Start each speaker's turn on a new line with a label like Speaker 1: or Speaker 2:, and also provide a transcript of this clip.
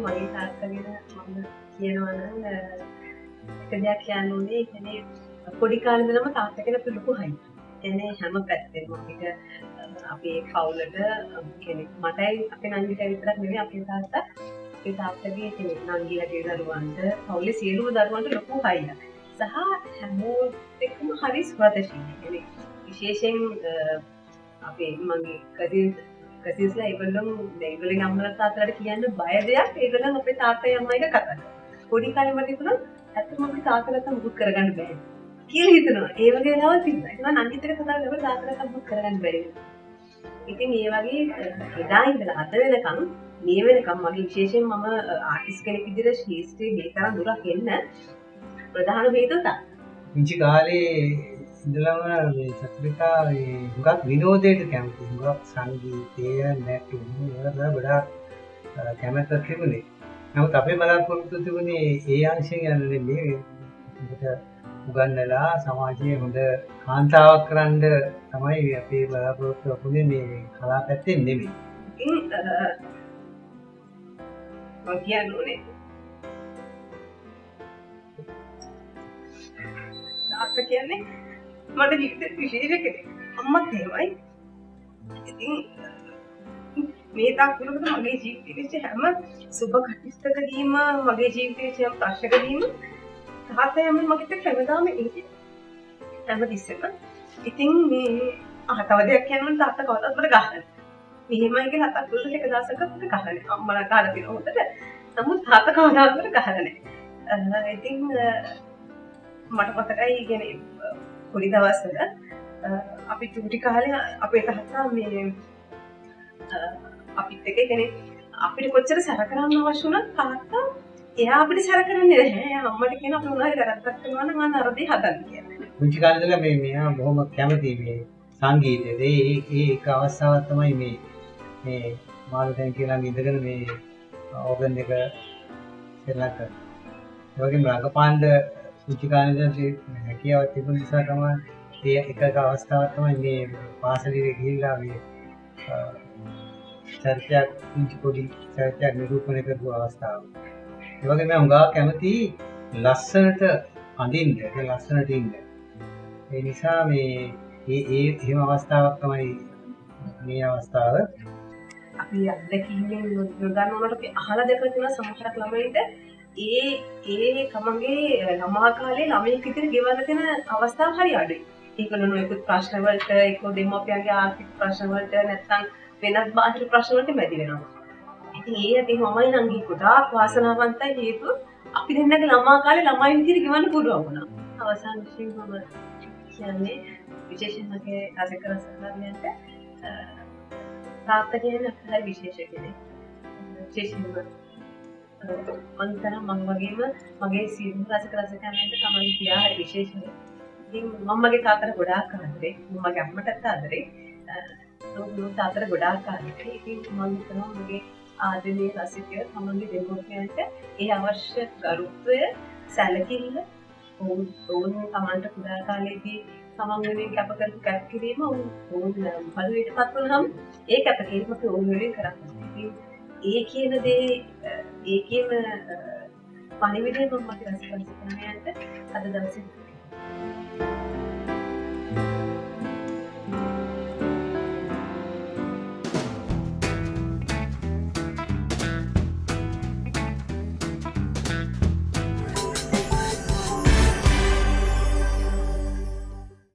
Speaker 1: මගේ තාත්තගෙන මම කියනවා නම් එක දෙයක් කියන්න ඕනේ. ඒ කියන්නේ පොඩි කාලේ ඉඳලම තාත්තා කෙනෙක් ලොකු හයි. එන්නේ හැම පැත්තෙම අපිට අපේ පවුලට කෙනෙක් මටයි අපේ නංගිට විතරක් නෙවෙයි අපේ තාත්තගේ කෙනෙක් නංගිලගේ දරුවන්ට පවුලේ සියලුම දරුවන්ට ලොකු හයියක්. සහ හැමෝම එක්කම හරි ස්වදේශීය. විශේෂයෙන් අපේ මගේ කසින්ස්ලා ඒගොල්ලෝ අම්මලා තාත්තලාට කියන්න බය දෙයක් ඒගොල්ලන් අපේ තාත්තයි අම්මයිට කතා කරනවා. පොඩි කාලේ මට හිතුණා ඇත්තටම අපේ තාත්තලාට මුකුත් කරගන්න බෑ කියලා හිතනවා. ඒ වගේ වෙලාවල් තිබුණා. ඒක මම නංගිත් එක්ක කතා කරලා තාත්තලාට මුකුත් කරගන්න බැරි වෙනවා. ඉතින් මේ වගේ එදා ඉඳලා අද වෙනකම් මේ වෙනකම් මගේ විශේෂයෙන් මම ආටිස්ට් කෙනෙක් විදිහට ශීස්ත්‍රයේ මේ තරම් දුරක් එන්න ප්‍රධාන හේතුව තමයි.
Speaker 2: පුංචි කාලේ ඉඳලම මේ චතුරිකා හුඟක් විනෝදයට කැමති. හුඟක් සංගීතය නැටුම් වල ගොඩාක් කැමැත්තක් තිබුණේ. නමුත් අපේ බලාපොරොත්තු තිබුණේ ඒ අංශයෙන් යන්නේ මේ විදිහට උගන්වලා සමාජයේ හොඳ කාන්තාවක් කරන්න තමයි අපේ බලාපොරොත්තු වුණේ මේ කලා පැත්තෙන් නෙමෙයි.
Speaker 1: ඉතින් මම කියන්නේ තාත්තා කියන්නේ මට ජීවිතේ විශේෂ කෙනෙක්. අම්මත් එහෙමයි. ඉතින් මේ තාක්ෂණයකට මගේ ජීවිතේ හැම සුබ කටයුත්තකදීම මගේ ජීවිතයේ හැම ප්‍රශ්නකදීම තාත්තා යන්නේ මගෙත් කැමදාම ඉන්නේ. හැමතිස්සෙම. ඉතින් මේ තව දෙයක් කියනවනම් තාත්තා කවදාවත් මට ගහන්නේ. මෙහෙමයි කියලා තාත්තා දුරට එක දවසක මට ගහන්නේ. අම්මලා කාලා තියෙන හොතට. නමුත් තාත්තා කවදාවත් මට ගහන්නේ නැහැ. ඉතින් මට මතකයි කියන්නේ පොඩි දවස්වල අපි චූටි කාලේ අපේ තාත්තා මේ අපිත් එක්ක කියන්නේ අපිට කොච්චර සැර කරන්න අවශ්‍ය වුණත් තාත්තා එයා අපිට සැර කරන්නේ නැහැ. එයා අම්මට කියන අපි මොනවාරි වැරද්දක් කරනවා නම් අන්න අර දේ හදන්න කියලා.
Speaker 2: පුංචි කාලේ ඉඳලා මෙයා බොහොම කැමති මේ සංගීතයට. ඒක අවස්ථාවක් තමයි මේ මාළු දැන් කියලා ඉඳගෙන මේ ඕගන් එක සෙල්ලම් කරනවා. ඒ වගේම රංගපාන්න පුංචි කාලේ ඉඳන් හැකියාවක් තිබුණ නිසා තමයි ඒ එක අවස්ථාවක් තමයි මේ පාසලේ ගිහිල්ලා මේ චර්චාවක් පුංචි පොඩි චර්චාවක් නිරූපණය කරපු අවස්ථාව. ඒ වගේම මම උගා කැමති ලස්සනට අඳින්න, ඒ ලස්සනට ඉන්න. ඒ නිසා මේ එහෙම අවස්ථාවක් තමයි මේ අවස්ථාව.
Speaker 1: අපි අත්දැකීමෙන් යොදන්න උනට අපි අහලා දැකලා තියෙන සමහරක් ළමයින්ට ඒ තමන්ගේ ළමා කාලේ ළමයෙක් විදිහට ගෙවන්න තියෙන අවස්ථා හරි අඩුයි. ඒකනෝ නොයෙකුත් ප්‍රශ්න වලට එක්ක දෙමව්පියන්ගේ ආර්ථික ප්‍රශ්න වලට නැත්නම් වෙනත් බාහිර ප්‍රශ්න වලට මැදි වෙනවා. ඉතින් ඒ ඇති මමයි නංගි ගොඩාක් වාසනාවන්තයි හේතුව අපි දෙන්නගේ ළමා කාලේ ළමයි විදිහට ගෙවන්න පුළුවන් වුණා. අවසාන විශේෂයෙන් මම කියන්නේ විශේෂයෙන්ම රසික රසකර්මියන්ට තාත්තා කියන්නේ අපේ විශේෂ කෙනෙක්. විශේෂයෙන්ම මම වගේම මගේ සියලුම රසිකයන්ට තමයි පියා හරි විශේෂයි. ඉතින් මම මගේ තාත්තට ගොඩාක් ආදරේ. මම මගේ අම්මටත් ආදරේ. මම තාත්තට ගොඩාක් ආදරේ. ඉතින් මම හිතනවා මගේ ආදරේ රසිකය තමන්ගේ දෙමව්පියන්ට ඒ අවශ්‍ය ගරුත්වය සැලකිල්ල ඔවුන් තමන්ට කුඩා කාලේදී තමන් වෙනුවෙන් කැප කරපු කැපකිරීම ඔවුන් බලවේටපත් වුණාම ඒ කැපකිරීම අපි ඔවුන් වෙනුවෙන් කරන්නේ. ඉතින් ඒ කියන දේ ඒ කියන පණිවිඩය මම මගේ රසිකයන්ට අද දවසේ